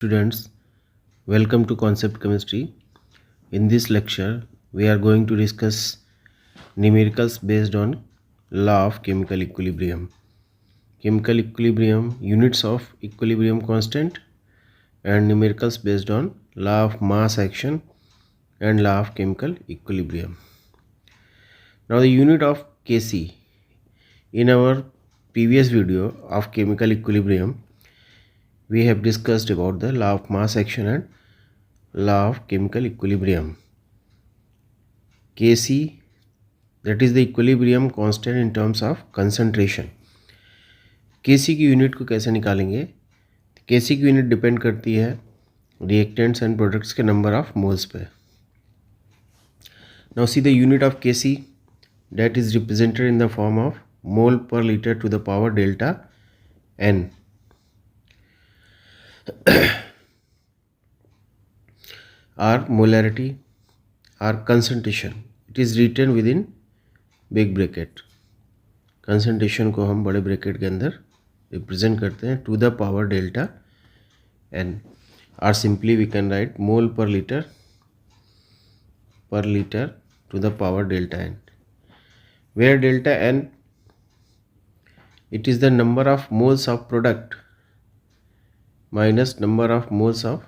Students, welcome to Concept Chemistry. In this lecture, we are going to discuss numericals based on law of chemical equilibrium. Chemical equilibrium, units of equilibrium constant, and numericals based on law of mass action and law of chemical equilibrium. Now the unit of Kc. In our previous video of chemical equilibrium, we have discussed about the law of mass action and law of chemical equilibrium. Kc, that is the equilibrium constant in terms of concentration. Kc की unit को कैसे निकालेंगे? Kc की unit depend करती है reactants and products के number of moles पे. Now see the unit of Kc that is represented in the form of mole per liter to the power delta n. Our molarity, our concentration, it is written within big bracket. concentration को हम बड़े bracket के अंदर represent करते हैं to the power delta n. और simply we can write mole per litre to the power delta n, where delta n, it is the number of moles of product minus number of moles of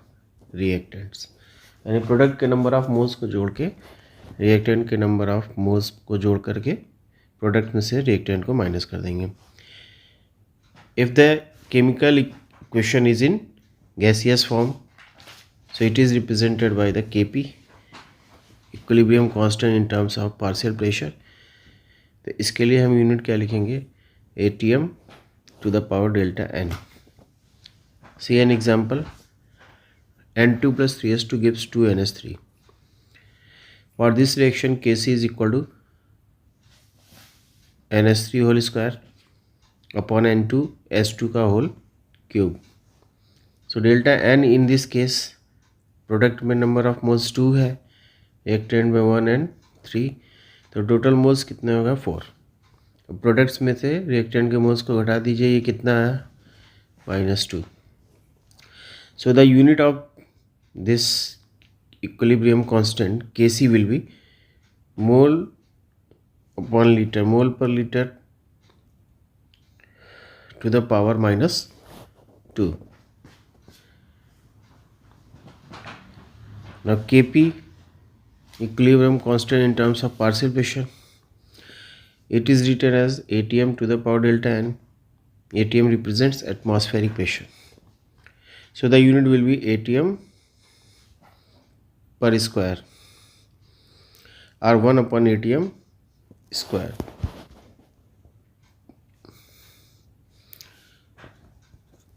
reactants. यानी product के number of moles को जोड़ के reactant के number of moles को जोड़ करके product में से रिएक्टेंट को माइनस कर देंगे. If the chemical equation is in gaseous form, so it is represented by the Kp, equilibrium constant in terms of partial pressure. तो इसके लिए हम यूनिट क्या लिखेंगे? Atm to the power delta n. See an example, N2 plus 3s2 gives 2NH3. For this reaction, Kc is equal to NH3 whole square upon N2 S2 का whole cube. So delta n in this case, product में number of moles 2 है, reactant में 1 and 3, तो total moles कितने होगा? 4. Products में से reactant के मोल्स को घटा दीजिए, ये कितना है? -2. So the unit of this equilibrium constant Kc will be mole upon liter, mole per liter to the power -2. Now Kp, equilibrium constant in terms of partial pressure, it is written as Atm to the power delta n. Atm represents atmospheric pressure. So the unit will be Atm per square or 1 upon Atm square.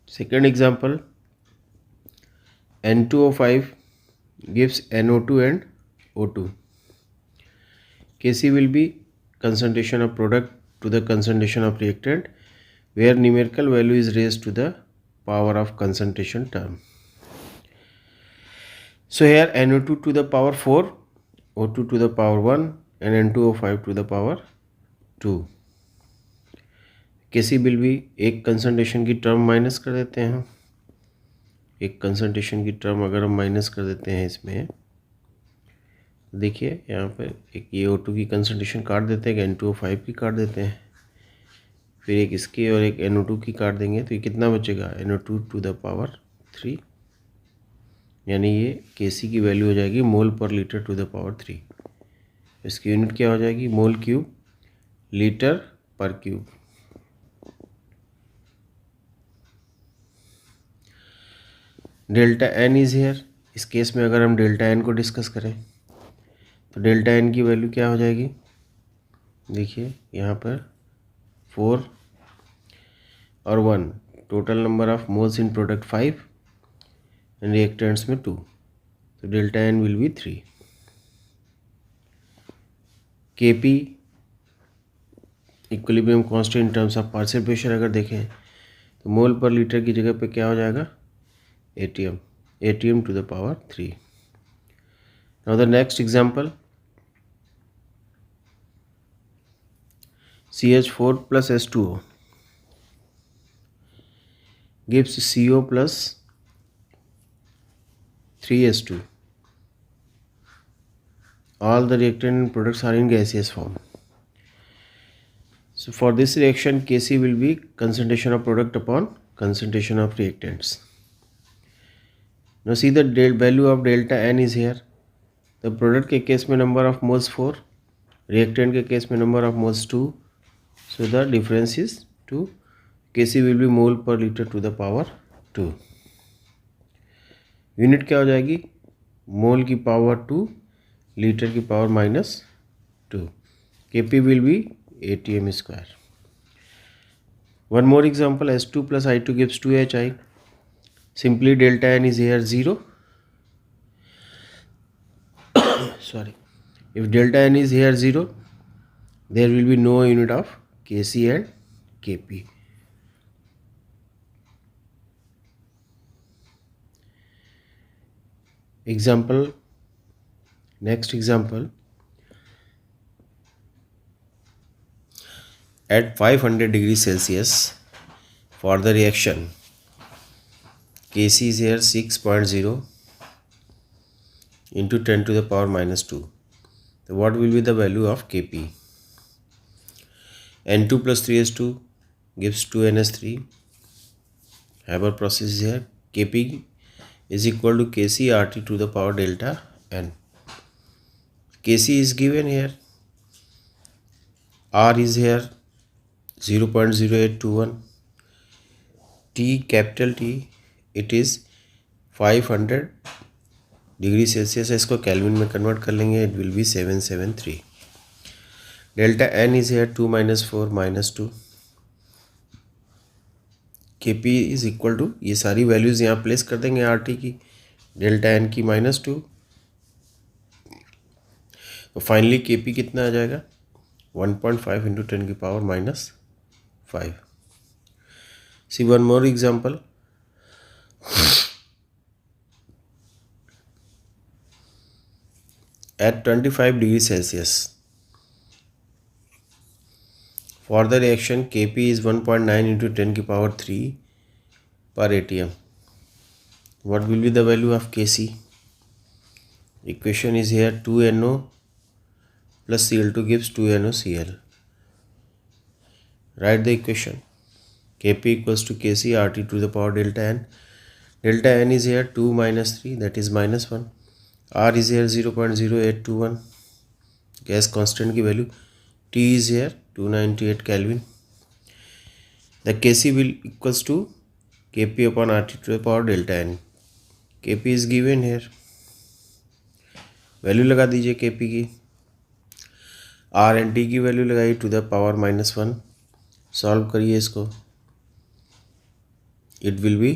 Second example, N2O5 gives NO2 and O2. Kc will be concentration of product to the concentration of reactant, where numerical value is raised to the power of concentration term. So here NO2 to the power 4, O2 to the power 1 and N2O5 to the power 2. Kc will be, एक concentration की term minus कर देते हैं. एक concentration की term अगर हम minus कर देते हैं इसमें, देखिए यहाँ पर एक ये O2 की कंसंट्रेशन काट देते हैं, N2O5 की काट देते हैं, फिर एक इसकी और एक NO2 की काट देंगे, तो ये कितना बचेगा? NO2 to the power 3. यानी ये Kc की वैल्यू हो जाएगी मोल per litre to the power 3. इसकी यूनिट क्या हो जाएगी? Mole cube litre per cube. Delta n is here. इस केस में अगर हम डेल्टा एन को डिस्कस करें तो डेल्टा एन की वैल्यू क्या हो जाएगी? देखिए यहाँ पर 4 और 1, total number of moles in product 5 and reactants में 2, तो delta n will be 3. Kp, equilibrium constant in terms of partial pressure अगर देखें तो मोल पर लीटर की जगह पे क्या हो जाएगा? Atm to the power 3. Now the next example, CH4 plus H2O gives CO plus 3s2. All the reactant and products are in gaseous form. So for this reaction, Kc will be concentration of product upon concentration of reactants. Now see the value of delta n is here. The product के case में number of moles 4, reactant के case में number of moles 2. So the difference is 2. Kc will be mole per liter to the power 2. Unit क्या हो जाएगी? मोल की power 2, litre की power -2. Kp will be atm square. One more example, S2 plus I2 gives 2Hi. Simply delta n is here 0. Sorry. If delta n is here 0, there will be no unit of Kc and Kp. Example, next example. At 500 degrees Celsius, for the reaction, Kc is here 6.0 into 10 to the power -2. So what will be the value of Kp? N2 plus 3s2 gives 2ns3. Haber process is here. Kp is equal to Kc RT to the power delta n. Kc is given here. R is here 0.0821. T, capital T, it is 500 degree Celsius है. इसको Kelvin में convert कर लेंगे. It will be 773. Delta n is here 2 - 4 -2. Kp is equal to, ये सारी values यहाँ place कर देंगे आर टी की, डेल्टा एन की -2. तो फाइनली Kp कितना आ जाएगा? 1.5 इंटू 10 की power -5. See one more example. At 25 degrees Celsius, for the reaction Kp is 1.9 into 10 की power 3 per atm. What will be the value of Kc? Equation is here 2NO plus Cl2 gives 2NoCl. Write the equation. Kp equals to Kc RT to the power delta n. Delta n is here 2 minus 3, that is -1. R is here 0.0821. Gas constant की value. T is here 298 Kelvin. The Kc will equals to Kp upon RT to the power delta n. Kp is given here. Value लगा दीजिए Kp की. R and T की value लगाई to the power -1. Solve करिए इसको. It will be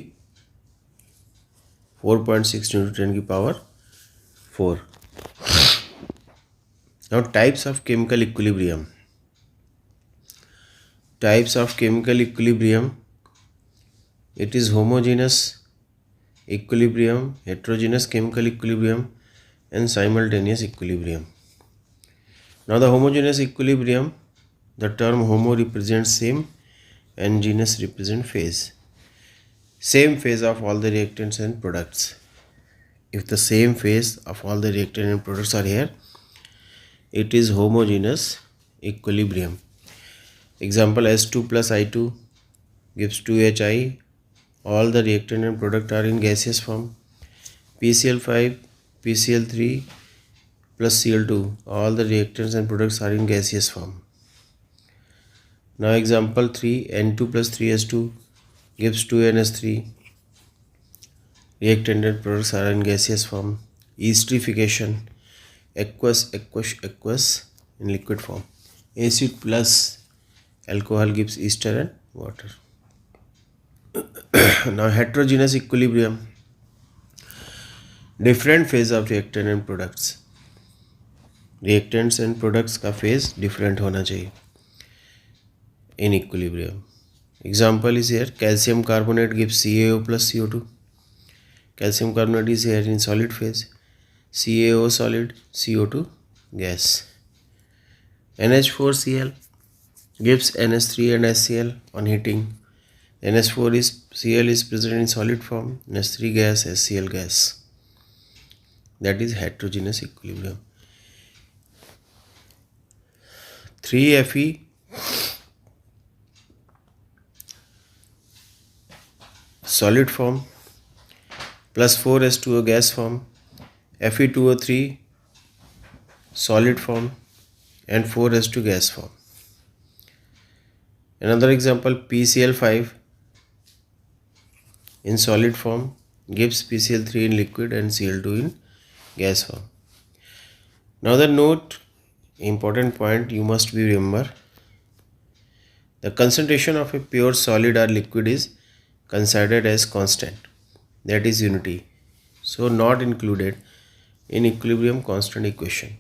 4.6 into 10 की power 4. Now types of chemical equilibrium. Types of chemical equilibrium. It is homogeneous equilibrium, heterogeneous chemical equilibrium, and simultaneous equilibrium. Now the homogeneous equilibrium, the term homo represents same and genus represent phase. Same phase of all the reactants and products. If the same phase of all the reactants and products are here, it is homogeneous equilibrium. Example, S2 plus I2 gives 2Hi. All the reactant and product are in gaseous form. PCl5, PCl3 plus Cl2. All the reactants and products are in gaseous form. Now example 3, N2 plus 3s2 gives 2ns3. Reactant and products are in gaseous form. Esterification, aqueous in liquid form. Acid plus alcohol gives ester and water. Now heterogeneous equilibrium. Different phase of reactant and products. Reactants and products का phase different होना चाहिए in equilibrium. Example is here, calcium carbonate gives CaO plus CO2. Calcium carbonate is here in solid phase. CaO solid, CO2 gas. NH4Cl gives NH3 and HCl on heating. NH4Cl is present in solid form, NH3 gas, HCl gas. that is heterogeneous equilibrium. 3Fe solid form plus 4H2O gas form, Fe2O3 solid form and 4H2 gas form. Another example, PCl5 in solid form gives PCl3 in liquid and Cl2 in gas form. Now the note, important point you must be remember, the concentration of a pure solid or liquid is considered as constant, that is unity, so not included in equilibrium constant equation.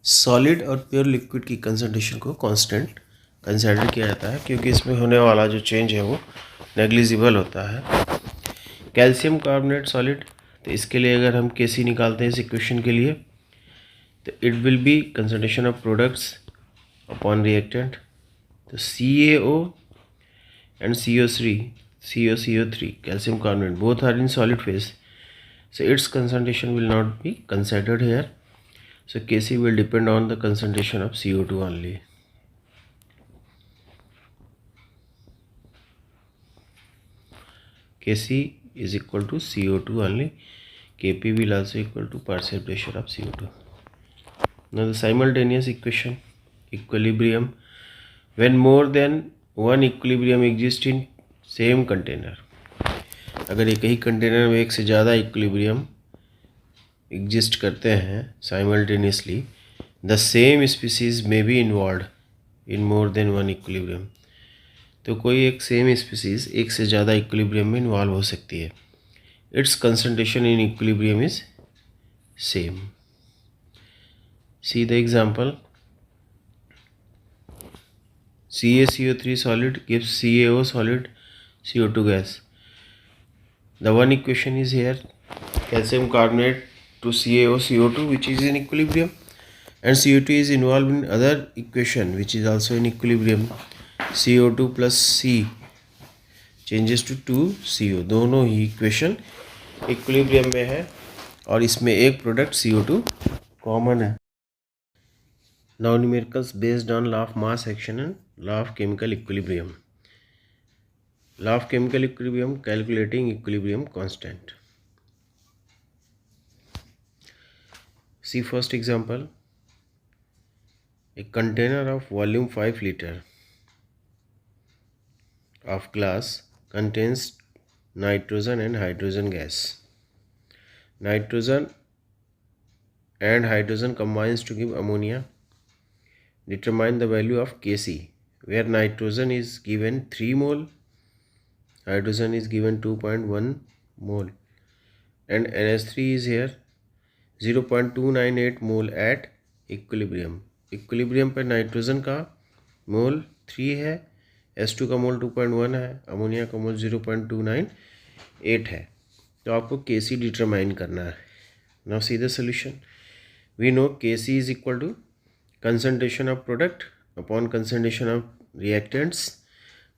Solid और pure liquid की concentration को constant consider किया जाता है क्योंकि इसमें होने वाला जो चेंज है वो नेग्लिजिबल होता है. कैल्शियम कार्बोनेट सॉलिड, तो इसके लिए अगर हम Kc निकालते हैं इस इक्वेशन के लिए तो it will B concentration of products upon reactant. तो CaO and CO3 calcium carbonate both are in solid phase, so its concentration will not be considered here. So Kc will depend on the concentration of CO2 only. Kc is equal to CO2 only. Kp will also equal to partial pressure of CO2. Now the simultaneous equation, equilibrium, when more than one equilibrium exists in same container. अगर एक ही container में एक से ज़्यादा equilibrium exist करते हैं simultaneously, the same species में be involve in more than one equilibrium. तो कोई एक सेम स्पीसीज एक से ज़्यादा इक्विलिब्रियम में इन्वॉल्व हो सकती है. It's concentration in equilibrium is same. See the example. CaCO3 solid gives CaO solid, CO2 gas. The one equation is here, calcium carbonate to CaO CO2 which is in equilibrium, and CO2 is involved in other equation which is also in equilibrium. CO2 plus C changes to 2CO. दोनों ही equation equilibrium में है और इसमें एक product CO2 common है. Now numericals based on law of mass action and law of chemical equilibrium. Law of chemical equilibrium, calculating equilibrium constant. See first example. A container of volume 5 liter of glass contains nitrogen and hydrogen gas. Nitrogen and hydrogen combines to give ammonia. Determine the value of Kc, where nitrogen is given 3 mole, hydrogen is given 2.1 mole, and NH3 is here 0.298 mole at equilibrium. Equilibrium पर nitrogen का मोल 3 है, H2 का मोल 2.1 है, ammonia का मोल 0.298 है. तो आपको Kc determine करना है. Now see the solution. We know Kc is equal to concentration of product upon concentration of reactants,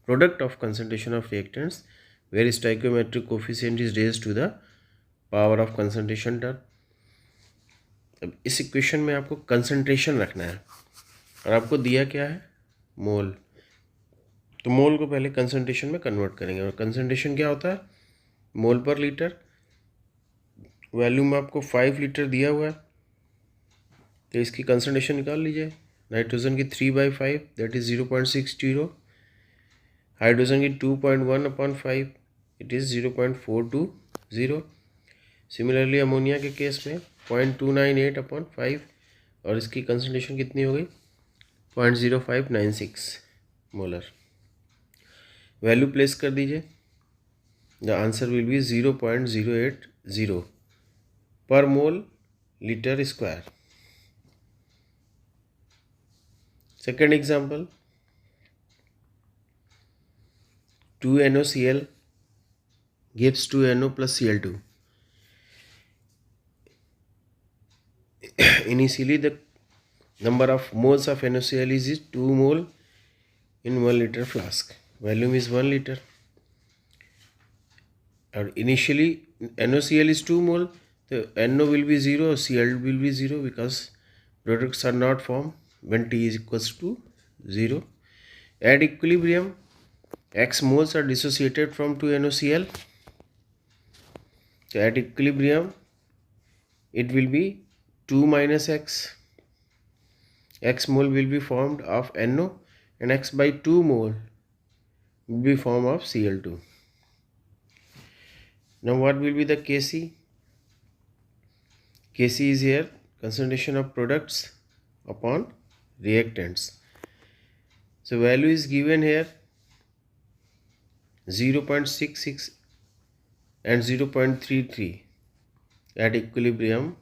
product of concentration of reactants, where stoichiometric coefficient is raised to the power of concentration term. अब इस equation में आपको concentration रखना है और आपको दिया क्या है, मोल. तो मोल को पहले कंसंट्रेशन में कन्वर्ट करेंगे और कंसंट्रेशन क्या होता है, मोल पर लीटर. वैल्यू में आपको 5 लीटर दिया हुआ है तो इसकी कंसंट्रेशन निकाल लीजिए. नाइट्रोजन की 3/5 दैट इज 0.60, हाइड्रोजन की 2.1/5 इट इज़ 0.420. सिमिलरली अमोनिया के केस में 0.298/5 और इसकी कंसंट्रेशन कितनी हो गई, 0.0596 मोलर. वैल्यू प्लेस कर दीजिए. द आंसर विल बी 0.080 पर mole litre square. Second example, 2NoCl gives 2No plus Cl2. Initially the number of moles of NoCl is 2 mole in 1 liter flask. Volume is 1 liter. Or initially NoCl is 2 mole, तो NO will be 0, Cl will be 0 because products are not formed when T is equals to 0. At equilibrium, X moles are dissociated from 2NOCl. So at equilibrium, it will be 2 minus X. X mole will be formed of NO and X by 2 mole will be formed of Cl2. Now what will be the Kc? Kc is here concentration of products upon reactants. So value is given here 0.66 and 0.33. At equilibrium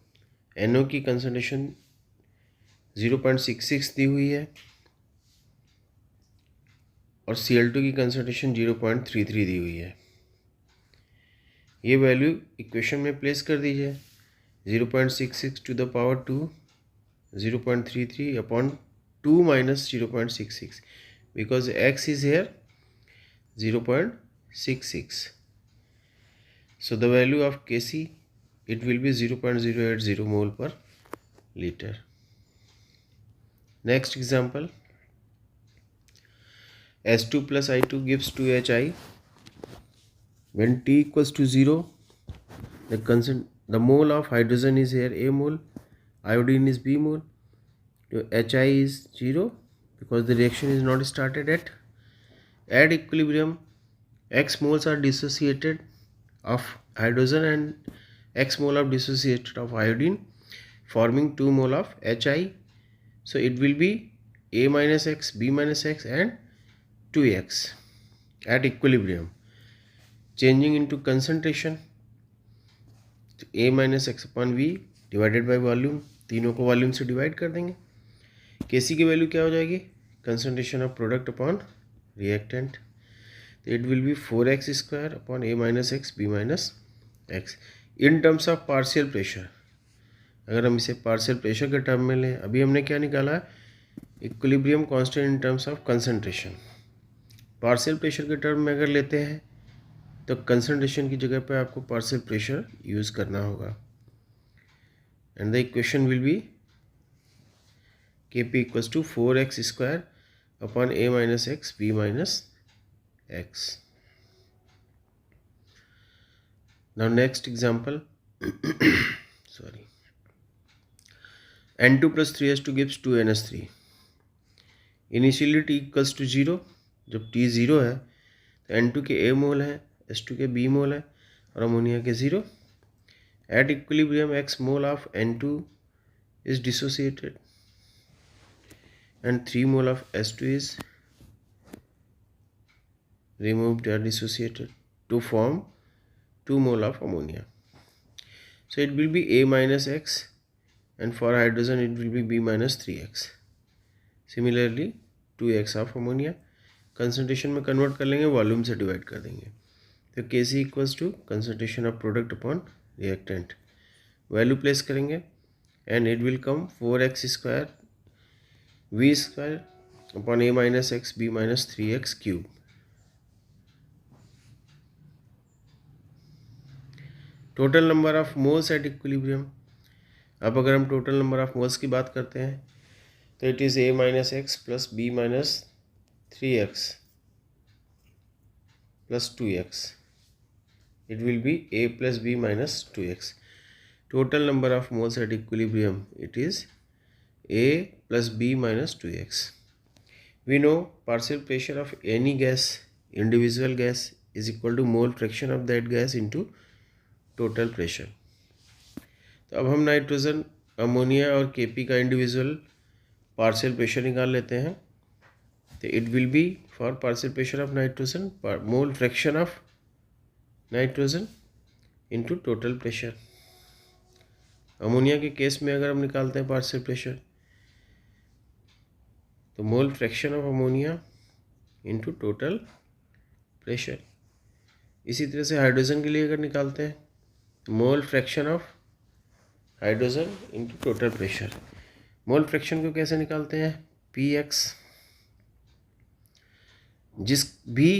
NO की concentration 0.66 दी हुई है और Cl2 की concentration 0.33 दी हुई है. ये value equation में place कर दीजिए. 0.66 to the power 2, 0.33 upon 2 minus 0.66 because X is here 0.66. So the value of Kc, it will be 0.080 mole per liter. Next example, S2 plus I2 gives 2HI. When T equals to 0, the mole of hydrogen is here A mole, iodine is B mole. So HI is 0 because the reaction is not started at. At equilibrium, X moles are dissociated of hydrogen and X mole of dissociated of iodine, forming 2 mole of HI. So it will be A minus X, B minus X and 2X at equilibrium. Changing into concentration, तो A minus X upon V divided by volume, तीनों को volume से divide कर देंगे. Kc की value क्या हो जाएगी? Concentration of product upon reactant. तो it will be 4x square upon A minus x B minus x in terms of partial pressure. अगर हम इसे पार्शियल प्रेशर के टर्म में लें, अभी हमने क्या निकाला है? Equilibrium constant in terms of concentration. Partial pressure के टर्म में अगर लेते हैं तो कंसंट्रेशन की जगह पे आपको पार्शियल प्रेशर यूज़ करना होगा. And the equation will be Kp equals to 4x square upon A minus x B minus x. Now next example, sorry, N2 plus 3S2 gives 2NS3. Initially T equals to 0. जब T 0 है तो N2 के A मोल है, S2 के B मोल है और ammonia के 0. At equilibrium X mole of N2 is dissociated and 3 mole of S2 is removed or dissociated to form 2 mole of ammonia. So it will be A minus X and for hydrogen it will be B minus 3X. Similarly 2X of ammonia. Concentration में convert कर लेंगे, volume से divide कर देंगे. तो Kc equals to concentration of product upon reactant. Value place करेंगे and it will come 4x square V square upon A minus x B minus 3x cube. Total number of moles at equilibrium. अब अगर हम total number of moles की बात करते हैं तो it is A minus x plus B minus 3x plus 2x. It will be A plus B minus 2x. Total number of moles at equilibrium, it is A plus B minus 2x. We know partial pressure of any gas, individual gas, is equal to mole fraction of that gas into total pressure. तो अब हम nitrogen, ammonia और Kp का individual partial pressure निकाल लेते हैं. तो it will B for partial pressure of nitrogen mole fraction of nitrogen into total pressure. Ammonia के केस में अगर हम निकालते हैं पार्शियल प्रेशर तो mole fraction of ammonia into total pressure. इसी तरह से हाइड्रोजन के लिए अगर निकालते हैं तो mole fraction of hydrogen into total pressure. Mole fraction को कैसे निकालते हैं? Px. जिस भी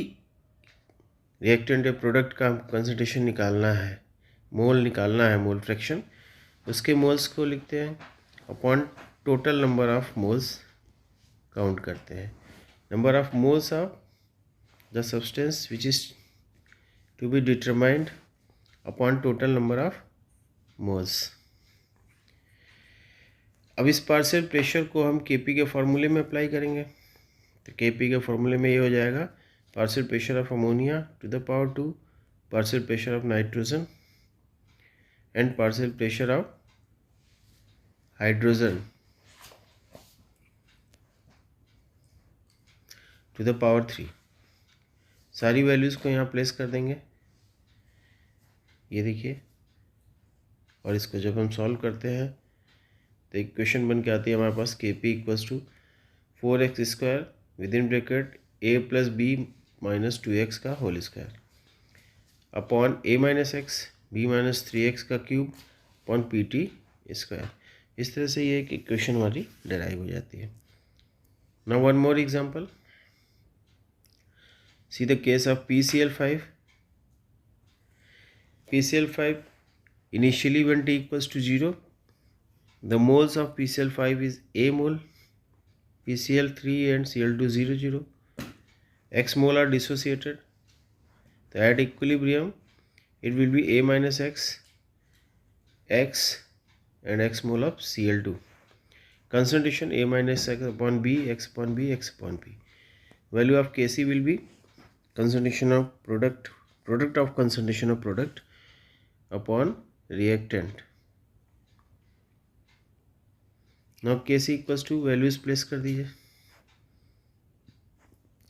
रिएक्टेंट या प्रोडक्ट का कंसंट्रेशन निकालना है, मोल निकालना है, मोल फ्रैक्शन, उसके मोल्स को लिखते हैं upon total number of moles count करते हैं। Number of moles of the substance which is to be determined upon total number of moles. अब इस पार्शियल प्रेशर को हम केपी के फॉर्मूले में अप्लाई करेंगे। तो केपी के फॉर्मूले में ये हो जाएगा partial pressure of ammonia to the power 2 partial pressure of nitrogen and partial pressure of hydrogen to the power 3। सारी वैल्यूज़ को यहाँ प्लेस कर देंगे, ये देखिए, और इसको जब हम सॉल्व करते हैं तो इक्वेशन बन के आती है हमारे पास के P equals to 4x² with in bracket a plus B minus 2x का whole square upon a minus x B minus 3x का cube upon P T square. इस तरह से ये एक इक्वेशन हमारी डेराइव हो जाती है। Now one more example, see the case of PCl5। PCl5 initially when T equals to 0, the moles of PCl5 is A mole, PCl3 and Cl2 0 0. X mole are dissociated. So at equilibrium, it will be A minus X, X and X mole of Cl2. Concentration A minus X upon B, X upon B, X upon B. Value of Kc will be concentration of product of concentration of product upon reactant. Now Kc equals to values place कर दीजिए,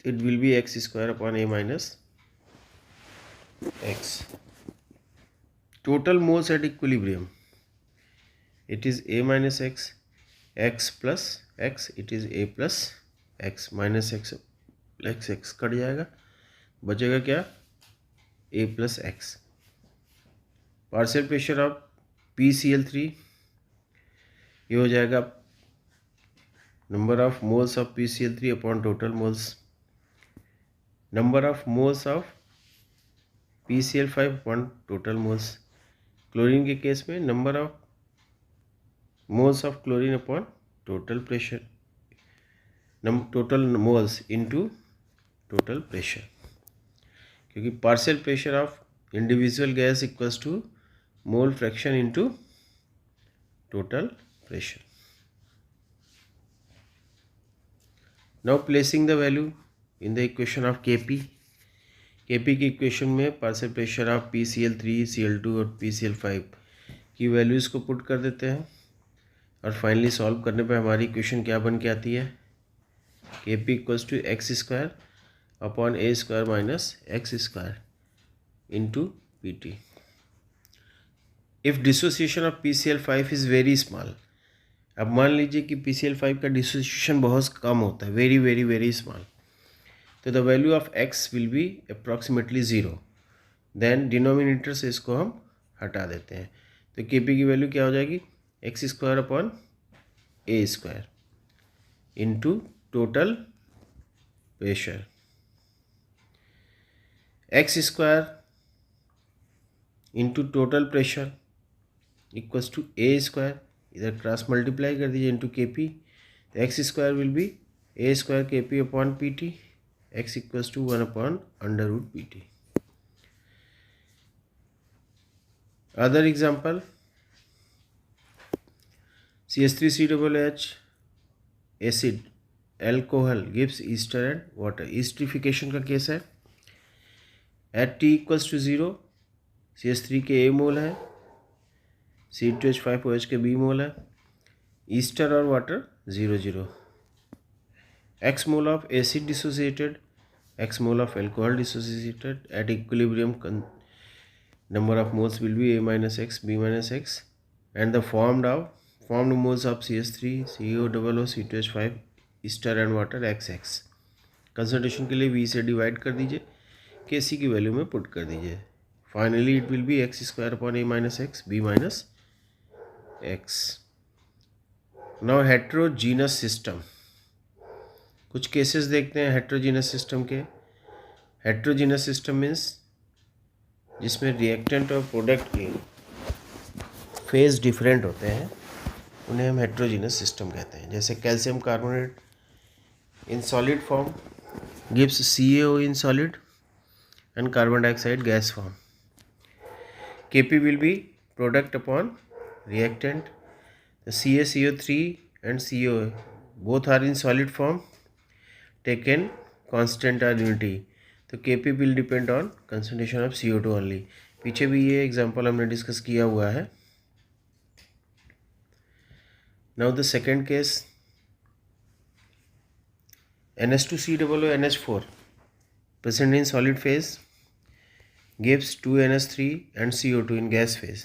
it will be x square upon A minus X. Total moles at equilibrium, it is A minus X, X plus X, it is A plus X minus X, x कट जाएगा, बचेगा क्या, A plus X. Partial pressure of PCl3, ये हो जाएगा number of moles of PCl3 upon total moles, number of moles of PCl5 upon total moles. Chlorine के case में number of moles of chlorine upon total pressure, total moles into total pressure, क्योंकि partial pressure of individual gas equals to mole fraction into total pressure. Now placing the value in the equation of Kp. Kp की equation में partial pressure of PCl3, Cl2 और PCl5 की values को put कर देते हैं और finally solve करने पर हमारी इक्वेशन क्या बन के आती है, Kp equals to x square upon A square minus x square into P T. If dissociation of PCl5 is very small, अब मान लीजिए कि PCl5 का डिसोसिएशन बहुत कम होता है, वेरी वेरी वेरी स्मॉल, तो the value of x will be approximately 0। Than denominator से इसको हम हटा देते हैं, तो Kp की वैल्यू क्या हो जाएगी, x square upon A square into total pressure, x square into total pressure equals to a square, इधर क्रॉस मल्टीप्लाई कर दीजिए इंटू Kp, तो x square will be a square Kp upon P T, x equals to 1 upon under root P T. Other example, CH3COOH acid alcohol gives ester and water, esterification का केस है। Eight T equals to 0 CH3 के A मोल है, C2H5OH के B मोल है, Easter और water 0 0। X mole of acid dissociated, X mole of alcohol dissociated, at equilibrium number of moles will be A minus X, B minus X, and the formed moles of CH3, COOO, C2H5, ester and water XX। Concentration के लिए V से divide कर दीजिए, Kc की value में put कर दीजिए, finally it will be x square upon A minus x B minus x. Now heterogeneous system, कुछ केसेस देखते हैं हेट्रोजीनस सिस्टम के। हेट्रोजीनस सिस्टम मीन्स जिसमें रिएक्टेंट और प्रोडक्ट की फेज डिफरेंट होते हैं उन्हें हम हेट्रोजीनस सिस्टम कहते हैं। जैसे calcium carbonate in solid form gives CaO in solid and carbon dioxide gas form. Kp will be product upon reactant. The CaCO3 and CO both are in solid form, taken constant or unity. तो Kp will depend on concentration of CO2 only. पीछे भी ये example हमने discuss किया हुआ है. Now the second case, NH2COO NH4 present in solid phase gives 2NH3 and CO2 in gas phase.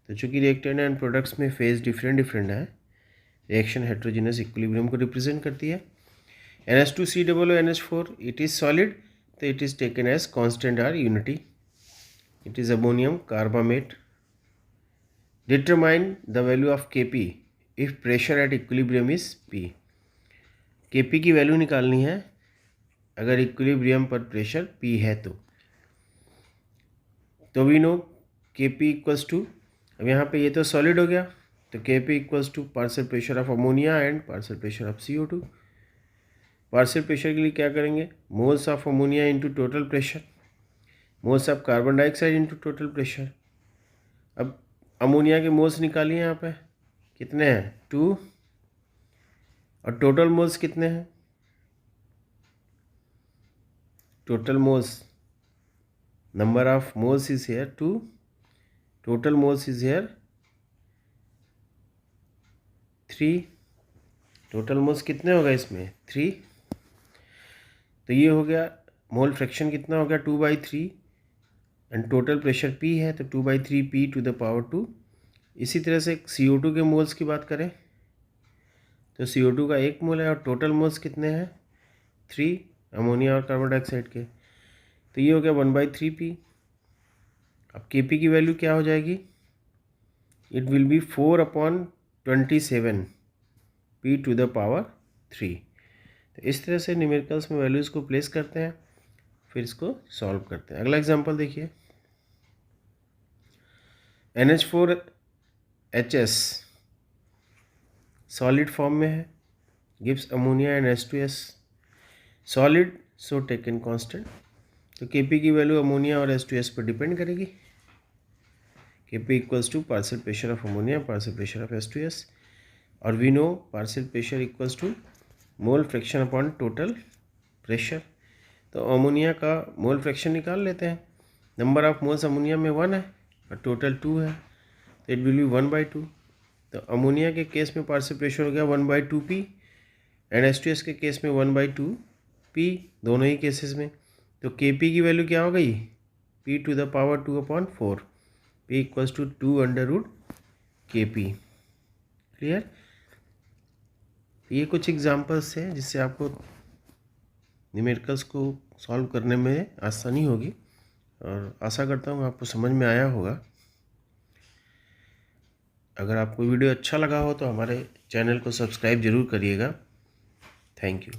तो चूँकि रिएक्टेंट एंड प्रोडक्ट्स में फेज डिफरेंट है, रिएक्शन हेट्रोजीनस इक्विलिब्रियम को रिप्रेजेंट करती है. NH2COO NH4 it is solid, तो it is taken as constant or unity. It is ammonium carbamate. Determine the value of Kp if pressure at equilibrium is P. Kp की value निकालनी है अगर equilibrium पर pressure P है तो we know Kp equals to, अब यहाँ पे ये तो सॉलिड हो गया, तो Kp equals to partial pressure of ammonia and partial pressure of CO2. Partial pressure के लिए क्या करेंगे, moles of ammonia into total pressure, moles of carbon dioxide into total pressure. अब अमोनिया के मोल्स निकालिए, यहाँ पे कितने हैं 2, और टोटल मोल्स कितने हैं, total moles number of moles is here 2, total moles is here 3. total moles कितने होगा इसमें 3. तो ये हो गया मोल फ्रैक्शन कितना हो गया 2/3 एंड टोटल प्रेशर P है तो 2/3 P टू द पावर 2. इसी तरह से CO2 के मोल्स की बात करें तो CO2 का 1 मोल है और टोटल मोल्स कितने हैं 3 अमोनिया और कार्बन डाइऑक्साइड के, तो ये हो गया 1/3 P. अब Kp की वैल्यू क्या हो जाएगी, it will be 4/27 P to the power 3. तो इस तरह से न्यूमेरिकल्स में वैल्यूज़ को प्लेस करते हैं, फिर इसको सॉल्व करते हैं. अगला एग्जांपल देखिए, NH4HS सॉलिड फॉर्म में है, gives ammonia and H2S. Solid so taken constant, तो Kp की वैल्यू अमोनिया और H2S पर डिपेंड करेगी. Kp equals to partial pressure of ammonia partial pressure of H2S, और we know partial pressure equals to mole fraction upon total pressure. तो ammonia का mole fraction निकाल लेते हैं. नंबर ऑफ मोल्स अमोनिया में 1 है और टोटल 2 है, तो इट विल बी 1/2. तो अमोनिया के केस में पार्शियल प्रेशर हो गया 1/2 P एंड H2S के केस में 1/2 P, दोनों ही केसेस में. तो Kp की वैल्यू क्या हो गई P to the power 2/4, P equals to 2√Kp. Clear. ये कुछ एग्जांपल्स हैं जिससे आपको न्यूमेरिकल्स को सॉल्व करने में आसानी होगी, और आशा करता हूँ आपको समझ में आया होगा. अगर आपको वीडियो अच्छा लगा हो तो हमारे चैनल को सब्सक्राइब ज़रूर करिएगा. Thank you.